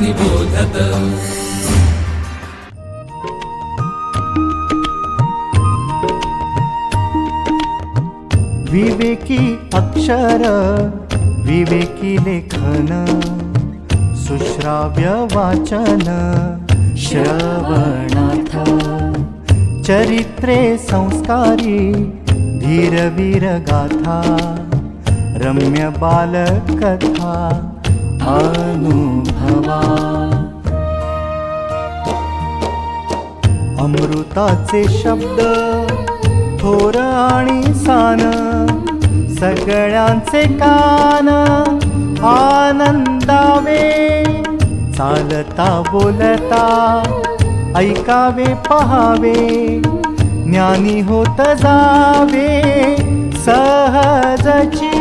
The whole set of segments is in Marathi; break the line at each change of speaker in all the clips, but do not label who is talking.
निबोधत।
विवेकी अक्षर विवेकी लेखन, सुश्राव्य वाचन श्रवणार्थ, चरित्रे संस्कारी धीरवीर गाथा, रम्य बालकथा अनुभवा। अमृताचे शब्द थोर आणि सान, सगळ्यांचे कान आनंदावे, चालता बोलता ऐकावे पहावे, ज्ञानी होत जावे सहजची।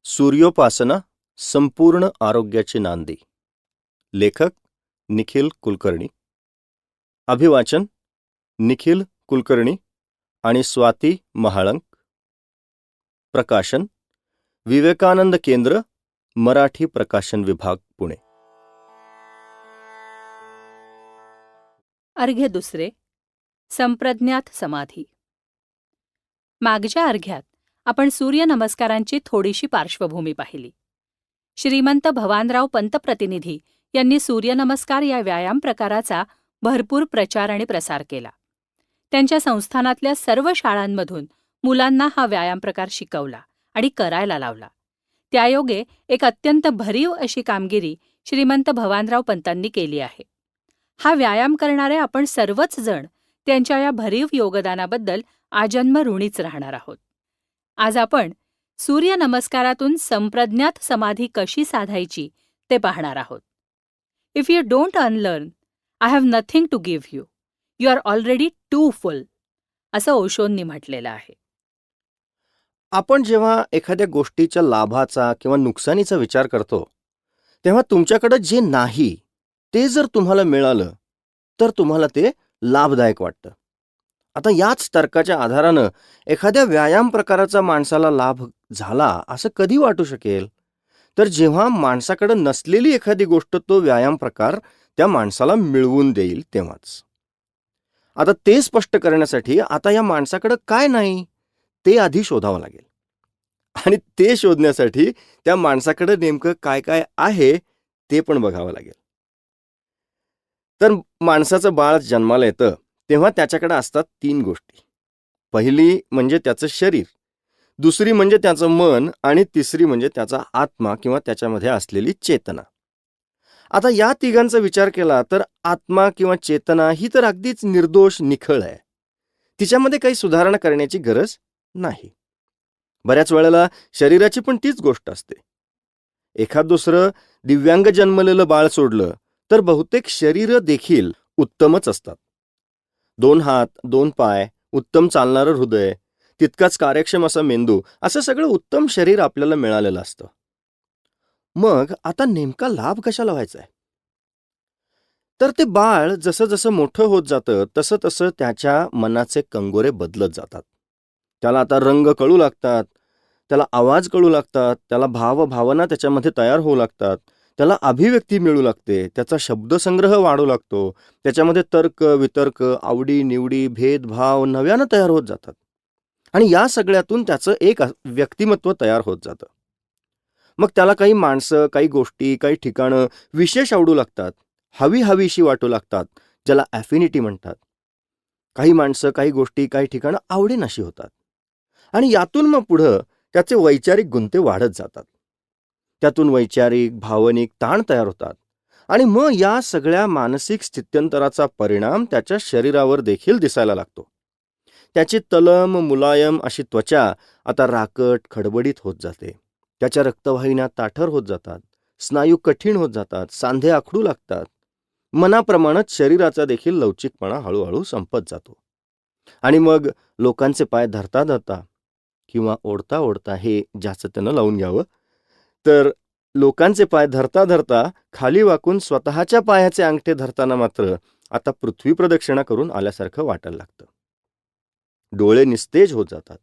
सूर्योपासना संपूर्ण आरोग्याची नांदी. लेखक निखिल कुलकर्णी. अभिवाचन निखिल कुलकर्णी आणि स्वाती महाळंक. प्रकाशन विवेकानंद केंद्र, मराठी प्रकाशन विभाग, पुणे.
अर्घ्य दुसरे, संप्रज्ञात समाधी. मागच्या अर्घ्यात आपण सूर्यनमस्कारांची थोडीशी पार्श्वभूमी पाहिली. श्रीमंत भवानराव पंतप्रतिनिधी यांनी सूर्यनमस्कार या व्यायाम प्रकाराचा भरपूर प्रचार आणि प्रसार केला. त्यांच्या संस्थानातल्या सर्व शाळांमधून मुलांना हा व्यायाम प्रकार शिकवला आणि करायला लावला. त्यायोगे एक अत्यंत भरीव अशी कामगिरी श्रीमंत भवानराव पंतांनी केली आहे. हा व्यायाम करणारे आपण सर्वच जण त्यांच्या या भरीव योगदानाबद्दल आजन्म ऋणीच राहणार आहोत. आज आपण सूर्यनमस्कारातून संप्रज्ञात समाधी कशी साधायची ते पाहणार आहोत. If you don't unlearn, I have nothing to give you. You are already too full, असं ओशोंनी म्हटलेलं आहे.
आपण जेव्हा एखाद्या गोष्टीच्या लाभाचा किंवा नुकसानीचा विचार करतो, तेव्हा तुमच्याकडे जे नाही ते जर तुम्हाला मिळालं तर तुम्हाला ते लाभदायक वाटतं. आता याच तर्काच्या आधारानं एखाद्या व्यायाम प्रकाराचा माणसाला लाभ झाला असं कधी वाटू शकेल? तर जेव्हा माणसाकडे नसलेली एखादी गोष्ट तो व्यायाम प्रकार त्या माणसाला मिळवून देईल तेव्हाच. आता ते स्पष्ट करण्यासाठी आता या माणसाकडे काय नाही ते आधी शोधावं लागेल, आणि ते शोधण्यासाठी त्या माणसाकडे नेमकं काय काय आहे ते पण बघावं लागेल. तर माणसाचं बाळ जन्माला येतं तेव्हा त्याच्याकडे असतात 3 गोष्टी. पहिली म्हणजे त्याचं शरीर, दुसरी म्हणजे त्याचं मन, आणि तिसरी म्हणजे त्याचा आत्मा किंवा त्याच्यामध्ये असलेली चेतना. आता या तिघांचा विचार केला तर आत्मा किंवा चेतना ही तर अगदीच निर्दोष निखळ आहे. तिच्यामध्ये काही सुधारणा करण्याची गरज नाही. बऱ्याच वेळेला शरीराची पण तीच गोष्ट असते. एखाद दुसरं दिव्यांग जन्मलेलं बाळ सोडलं तर बहुतेक शरीर देखील उत्तमच असतात. 2 हात, 2 पाय, उत्तम चालणारं हृदय, तितकाच कार्यक्षम असा मेंदू, असं सगळं उत्तम शरीर आपल्याला मिळालेलं असतं. मग आता नेमका लाभ कशाला व्हायचा आहे? तर ते बाळ जसं जसं मोठं होत जातं तसं तसं त्याच्या मनाचे कंगोरे बदलत जातात. त्याला आता रंग कळू लागतात, त्याला आवाज कळू लागतात, त्याला भावभावना त्याच्यामध्ये तयार होऊ लागतात, त्याला अभिव्यक्ती मिळू लागते, त्याचा शब्दसंग्रह वाढू लागतो, त्याच्यामध्ये तर्क वितर्क, आवडी निवडी, भेदभाव नव्यानं तयार होत जातात, आणि या सगळ्यातून त्याचं एक व्यक्तिमत्व तयार होत जातं. मग त्याला काही माणसं, काही गोष्टी, काही ठिकाणं विशेष आवडू लागतात, हवीशी वाटू लागतात, ज्याला ॲफिनिटी म्हणतात. काही माणसं, काही गोष्टी, काही ठिकाणं आवडेनाशी होतात, आणि यातून मग पुढं त्याचे वैचारिक गुंते वाढत जातात. त्यातून वैचारिक भावनिक ताण तयार होतात, आणि मग या सगळ्या मानसिक स्थित्यंतराचा परिणाम त्याच्या शरीरावर देखील दिसायला लागतो. त्याची तलम मुलायम अशी त्वचा आता राकट खडबडीत होत जाते. त्याच्या रक्तवाहिन्या ताठर होत जातात, स्नायू कठीण होत जातात, सांधे आखडू लागतात. मनाप्रमाणेच शरीराचा देखील लवचिकपणा हळूहळू संपत जातो. आणि मग लोकांचे पाय धरता धरता किंवा ओढता ओढता, हे जास्त त्यानं लावून घ्यावं, तर लोकांचे पाय धरता धरता खाली वाकून स्वतःच्या पायाचे अंगठे धरताना मात्र आता पृथ्वी प्रदक्षिणा करून आल्यासारखं वाटायला लागतं. डोळे निस्तेज होत जातात.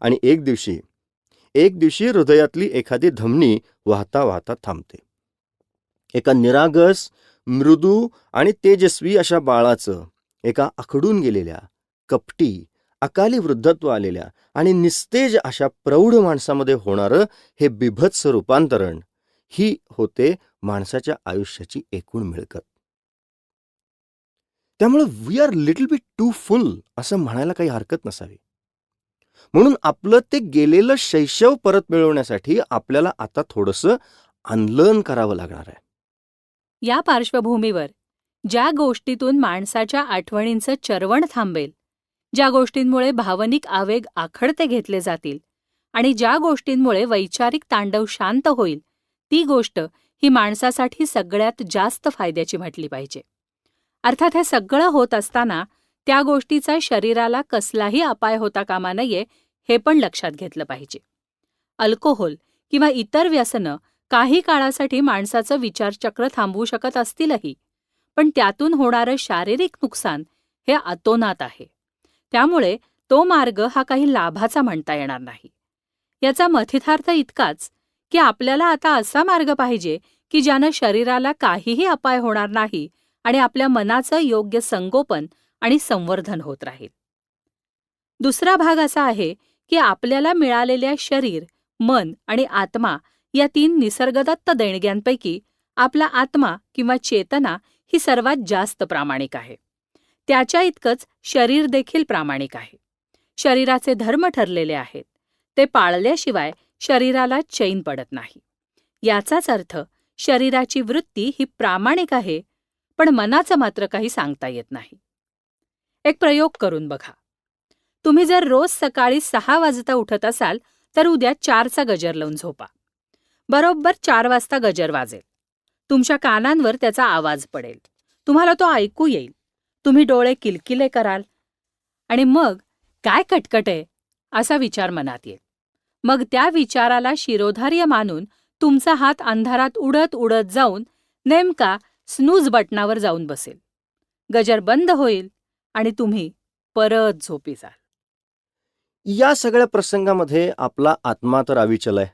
आणि एक दिवशी हृदयातली एखादी धमनी वाहता वाहता थांबते. एका निरागस, मृदू आणि तेजस्वी अशा बाळाचं एका आखडून गेलेल्या, कपटी, अकाली वृद्धत्व आलेल्या आणि निस्तेज अशा प्रौढ माणसामध्ये होणारं हे बिभत्स रूपांतरण, ही होते माणसाच्या आयुष्याची एकूण मिळकत. त्यामुळे we are little bit too full असं म्हणायला काही हरकत नसावी. म्हणून आपलं ते गेलेलं शैशव परत मिळवण्यासाठी आपल्याला आता थोडंसं अनलर्न करावं लागणार आहे.
या पार्श्वभूमीवर ज्या गोष्टीतून माणसाच्या आठवणींचं चरवण थांबेल, ज्या गोष्टींमुळे भावनिक आवेग आखडते घेतले जातील आणि ज्या गोष्टींमुळे वैचारिक तांडव शांत होईल, ती गोष्ट ही माणसासाठी सगळ्यात जास्त फायद्याची म्हटली पाहिजे. अर्थात हे सगळं होत असताना त्या गोष्टीचा शरीराला कसलाही अपाय होता कामा नये, हे पण लक्षात घेतलं पाहिजे. अल्कोहोल किंवा इतर व्यसनं काही काळासाठी माणसाचं विचारचक्र थांबवू शकत असतीलही, पण त्यातून होणारं शारीरिक नुकसान हे अतोनात आहे. त्यामुळे तो मार्ग हा काही लाभाचा म्हणता येणार नाही. याचा मथितार्थ इतकाच की आपल्याला आता असा मार्ग पाहिजे की ज्यानं शरीराला काहीही अपाय होणार नाही आणि आपल्या मनाचं योग्य संगोपन आणि संवर्धन होत राहील. दुसरा भाग असा आहे की आपल्याला मिळालेल्या शरीर, मन आणि आत्मा या 3 निसर्गदत्त देणग्यांपैकी आपला आत्मा किंवा चेतना ही सर्वात जास्त प्रामाणिक आहे. त्याच्या इतकंच शरीर देखील प्रामाणिक आहे. शरीराचे धर्म ठरलेले आहेत. ते पाळल्याशिवाय शरीराला चैन पडत नाही. याचाच अर्थ शरीराची वृत्ती ही प्रामाणिक आहे, पण मनाचं मात्र काही सांगता येत नाही. एक प्रयोग करून बघा. तुम्ही जर रोज सकाळी 6 वाजता उठत असाल तर उद्या 4चा गजर लावून झोपा. बरोबर 4 वाजता गजर वाजेल. तुमच्या कानांवर त्याचा आवाज पडेल. तुम्हाला तो ऐकू येईल. तुम्ही डोळे किलकिले कराल आणि मग काय कटकट आहे असा विचार मनात येईल. मग त्या विचाराला शिरोधार्य मानून तुमचा हात अंधारात उडत उडत जाऊन नेमका स्नूज बटनावर जाऊन बसेल. गजर बंद होईल आणि तुम्ही परत झोपी जाल.
या सगळ्या प्रसंगामध्ये आपला आत्मा तर अविचल आहे.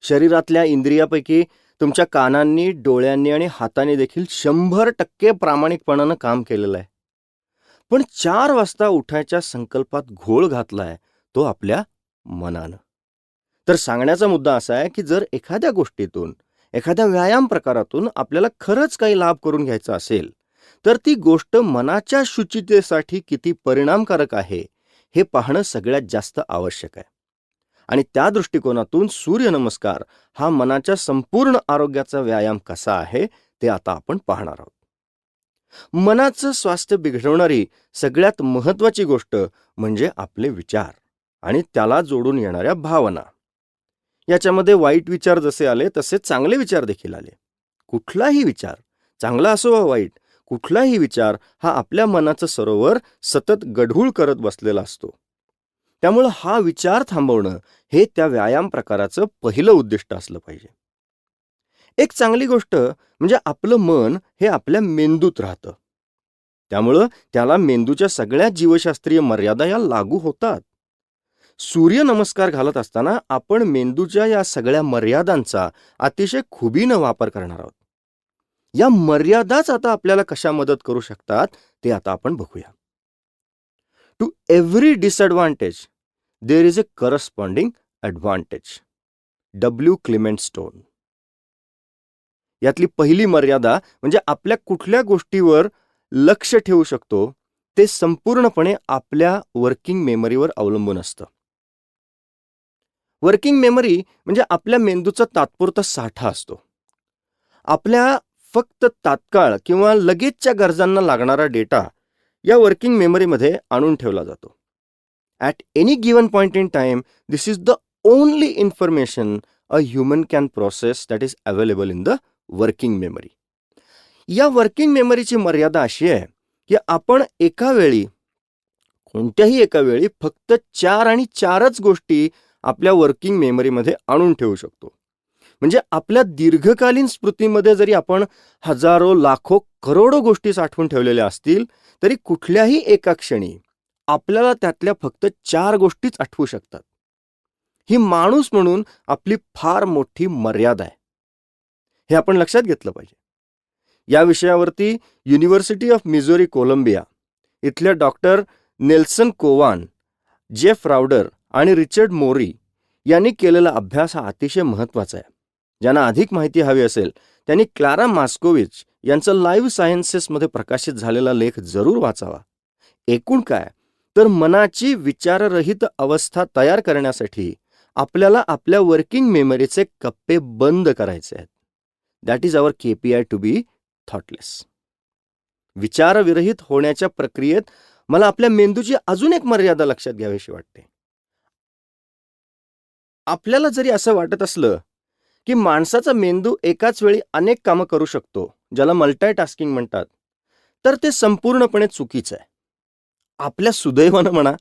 शरीरातल्या इंद्रियापैकी तुमच्या कानांनी, डोळ्यांनी आणि हाताने देखील 100% प्रामाणिकपणानं काम केलेलं आहे. पण 4 वाजता उठायच्या संकल्पात घोळ घातलाय तो आपल्या मनानं. तर सांगण्याचा मुद्दा असा आहे की जर एखाद्या गोष्टीतून, एखाद्या व्यायाम प्रकारातून आपल्याला खरंच काही लाभ करून घ्यायचा असेल, तर ती गोष्ट मनाच्या शुचितेसाठी किती परिणामकारक आहे हे पाहणं सगळ्यात जास्त आवश्यक आहे. आणि त्या दृष्टिकोनातून सूर्यनमस्कार हा मनाच्या संपूर्ण आरोग्याचा व्यायाम कसा आहे ते आता आपण पाहणार आहोत. मनाचं स्वास्थ्य बिघडवणारी सगळ्यात महत्त्वाची गोष्ट म्हणजे आपले विचार आणि त्याला जोडून येणाऱ्या भावना. याच्यामध्ये वाईट विचार जसे आले तसे चांगले विचार देखील आले. कुठलाही विचार, चांगला असो वा वाईट, कुठलाही विचार हा आपल्या मनाचं सरोवर सतत गढूळ करत बसलेला असतो. त्यामुळं हा विचार थांबवणं हे त्या व्यायाम प्रकाराचं पहिलं उद्दिष्ट असलं पाहिजे. एक चांगली गोष्ट म्हणजे आपलं मन हे आपल्या मेंदूत राहतं. त्यामुळं त्याला मेंदूच्या सगळ्या जीवशास्त्रीय मर्यादा या लागू होतात. सूर्यनमस्कार घालत असताना आपण मेंदूच्या या सगळ्या मर्यादांचा अतिशय खुबीनं वापर करणार आहोत. या मर्यादाच आता आपल्याला कशा मदत करू शकतात ते आता आपण बघूया. To every disadvantage there is a corresponding advantage. W Clement Stone. यातली पहिली मर्यादा म्हणजे आपल्या कुठल्या गोष्टीवर लक्ष ठेवू शकतो ते संपूर्णपणे आपल्या वर्किंग मेमरीवर अवलंबून असतं. वर्किंग मेमरी म्हणजे आपल्या मेंदूचा तात्पुरता साठा असतो. आपल्या फक्त तात्काळ किंवा लगेचच्या गरजांना लागणारा डेटा या वर्किंग मेमरीमध्ये आणून ठेवला जातो. At any given point in time this is the only information a human can process that is available in the working memory. या वर्किंग मेमरीची मर्यादा अशी आहे की आपण कोणत्याही एका वेळी फक्त 4 आणि 4च गोष्टी आपल्या वर्किंग मेमरीमध्ये आणून ठेवू शकतो. म्हणजे आपल्या दीर्घकालीन स्मृतीमध्ये जरी आपण हजारो, लाखो, करोडो गोष्टी साठवून ठेवलेल्या असतील, तरी कुठल्याही एका क्षणी आपल्याला त्यातल्या फक्त 4 गोष्टीच आठवू शकतात. ही माणूस म्हणून आपली फार मोठी मर्यादा आहे. हे आपण लक्षात घेतलं पाहिजे. या विषयावरती युनिव्हर्सिटी ऑफ मिझोरी कोलंबिया इथल्या डॉक्टर नेल्सन कोवान, जेफ राउडर आणि रिचर्ड मोरी यांनी केलेला अभ्यास हा अतिशय महत्त्वाचा आहे. ज्यांना अधिक माहिती हवी असेल त्यांनी क्लारा मास्कोविच यांचं लाईव्ह सायन्सेसमध्ये प्रकाशित झालेला लेख जरूर वाचावा. एकूण काय तर मनाची विचाररहित अवस्था तयार करण्यासाठी आपल्याला आपल्या वर्किंग मेमरीचे कप्पे बंद करायचे आहेत. That is our KPI to be thoughtless. विचारविरहित होण्याच्या प्रक्रियेत मला आपल्या मेंदूची अजून एक मर्यादा लक्षात घ्यावीशी वाटते. आपल्याला जरी असं वाटत असलं की माणसाचा मेंदू एकाच वेळी अनेक कामं करू शकतो, ज्याला मल्टायटास्किंग म्हणतात, तर ते संपूर्णपणे चुकीचं आहे. आपल्या सुदैवानं म्हणा,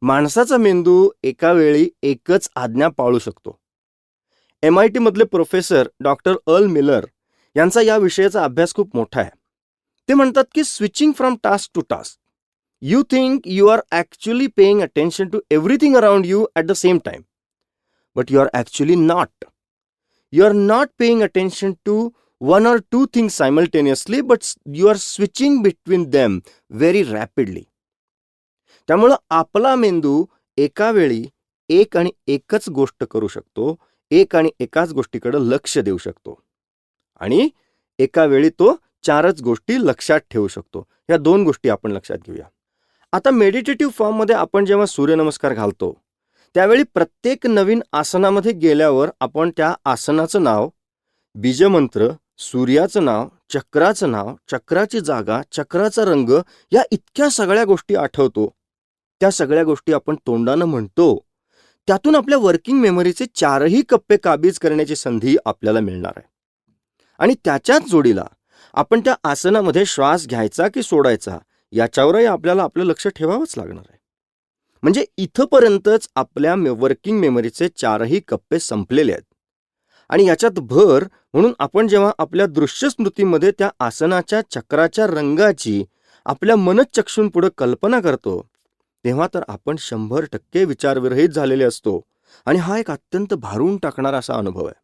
माणसाचा मेंदू एका वेळी एकच आज्ञा पाळू शकतो. MIT मधले प्रोफेसर डॉक्टर अर्ल मिलर यांचा या विषयाचा अभ्यास खूप मोठा आहे. ते म्हणतात की switching from task to task, you think you are actually paying attention to everything around you at the same time, but you are actually not. You are not paying attention to one or two things simultaneously, but you are switching between them very rapidly. त्यामुळं आपला मेंदू एका वेळी एक आणि एकच गोष्ट करू शकतो, एक आणि एकाच गोष्टीकडे लक्ष देऊ शकतो आणि एका वेळी तो 4च गोष्टी लक्षात ठेवू शकतो. या 2 गोष्टी आपण लक्षात घेऊया. आता मेडिटेटिव्ह फॉर्ममध्ये आपण जेव्हा सूर्यनमस्कार घालतो त्यावेळी प्रत्येक नवीन आसनामध्ये गेल्यावर आपण त्या आसनाचं नाव, बीजमंत्र, सूर्याचं नाव, चक्राचं नाव, चक्राची जागा, चक्राचा रंग या इतक्या सगळ्या गोष्टी आठवतो. त्या सगळ्या गोष्टी आपण तोंडानं म्हणतो. त्यातून आपल्या वर्किंग मेमरीचे 4ही कप्पे काबीज करण्याची संधी आपल्याला मिळणार आहे. आणि त्याच्याच जोडीला आपण त्या आसनामध्ये श्वास घ्यायचा की सोडायचा याच्यावरही आपल्याला आपलं लक्ष ठेवावंच लागणार आहे. म्हणजे इथंपर्यंतच आपल्या वर्किंग मेमरीचे 4ही कप्पे संपलेले आहेत. आणि याच्यात भर म्हणून आपण जेव्हा आपल्या दृश्य स्मृतीमध्ये त्या आसनाच्या चक्राच्या रंगाची आपल्या मनःचक्षूंपुढे कल्पना करतो, तेव्हा तर आपण 100% विचारविरहित झालेले असतो. आणि हा एक अत्यंत भारून टाकणारा असा अनुभव आहे.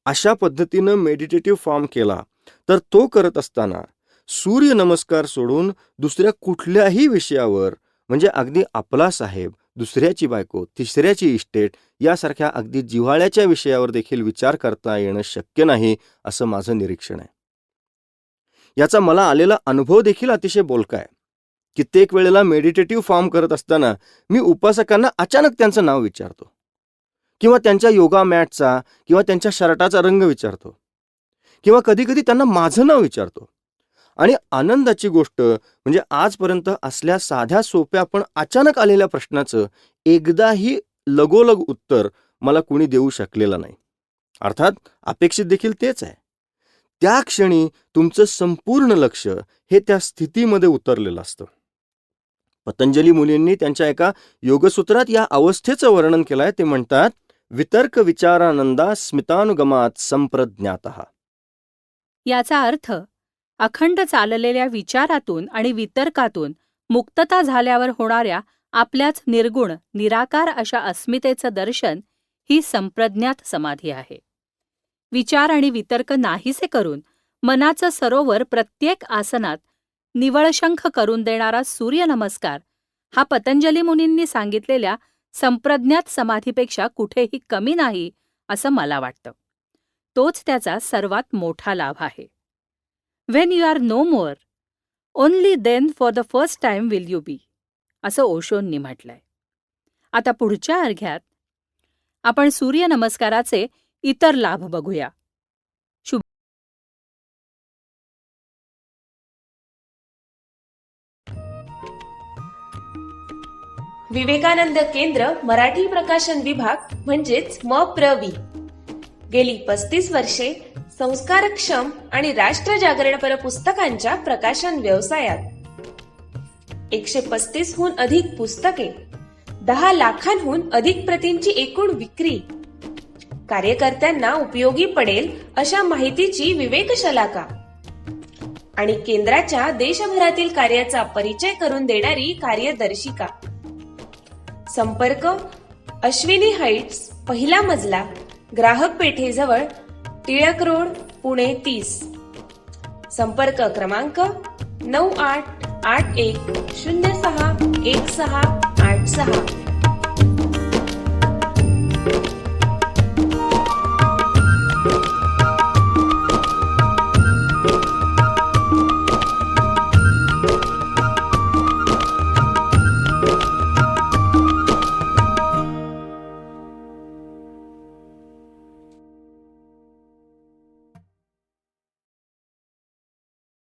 अशा पद्धतीनं मेडिटेटिव्ह फॉर्म केला तर तो करत असताना सूर्य नमस्कार सोडून दुसऱ्या कुठल्याही विषयावर, म्हणजे अगदी आपला साहेब, दुसऱ्याची बायको, तिसऱ्याची इस्टेट यासारख्या अगदी जिव्हाळ्याच्या विषयावर देखील विचार करता येणं शक्य नाही, असं माझं निरीक्षण आहे. याचा मला आलेला अनुभव देखील अतिशय बोलका आहे. कित्येक वेळेला मेडिटेटिव्ह फॉर्म करत असताना मी उपासकांना अचानक त्यांचं नाव विचारतो किंवा त्यांच्या योगा मॅटचा किंवा त्यांच्या शर्टाचा रंग विचारतो किंवा कधीकधी त्यांना माझं नाव विचारतो. आणि आनंदाची गोष्ट म्हणजे आजपर्यंत असल्या साध्या सोप्या पण अचानक आलेल्या प्रश्नाचं एकदाही लगोलग उत्तर मला कुणी देऊ शकलेलं नाही. अर्थात अपेक्षित देखील तेच आहे. त्या क्षणी तुमचं संपूर्ण लक्ष हे त्या स्थितीमध्ये उतरलेलं असतं. पतंजली मुनींनी त्यांच्या एका योगसूत्रात या अवस्थेचं वर्णन केलंय. ते म्हणतात, वितर्क विचारानंदा स्मितानुगमात संप्रज्ञातः.
याचा अर्थ अखंड चाललेल्या विचारातून आणि वितर्कातून मुक्तता झाल्यावर होणाऱ्या आपल्याच निर्गुण निराकार अशा अस्मितेचं दर्शन ही संप्रज्ञात समाधी आहे. विचार आणि वितर्क नाहीसे करून मनाचं सरोवर प्रत्येक आसनात निवळशंख करून देणारा सूर्यनमस्कार हा पतंजली मुनींनी सांगितलेल्या संप्रज्ञात समाधीपेक्षा कुठेही कमी नाही असं मला वाटतं. तोच त्याचा सर्वात मोठा लाभ आहे. When you are no more, only then for the first time will you be, असं ओशोंनी म्हटलंय. आता पुढच्या अर्घ्यात आपण सूर्यनमस्काराचे इतर लाभ बघूया.
विवेकानंद केंद्र मराठी प्रकाशन विभाग म्हणजेच MPRV गेली 35 वर्षे संस्कारक्षम आणि राष्ट्रजागरणपर पुस्तकांच्या प्रकाशन व्यवसायात 135 हून अधिक पुस्तके, 10 लाखांहून अधिक प्रतींची एकूण विक्री, कार्यकर्त्यांना उपयोगी पडेल अशा माहितीची विवेकशलाका आणि केंद्राच्या देशभरातील कार्याचा परिचय करून देणारी कार्यदर्शिका. संपर्क अश्विनी हाईट्स, पहिला मजला, ग्राहक पेठेजवळ, टिळक रोड, पुणे 30. संपर्क क्रमांक 9881061686.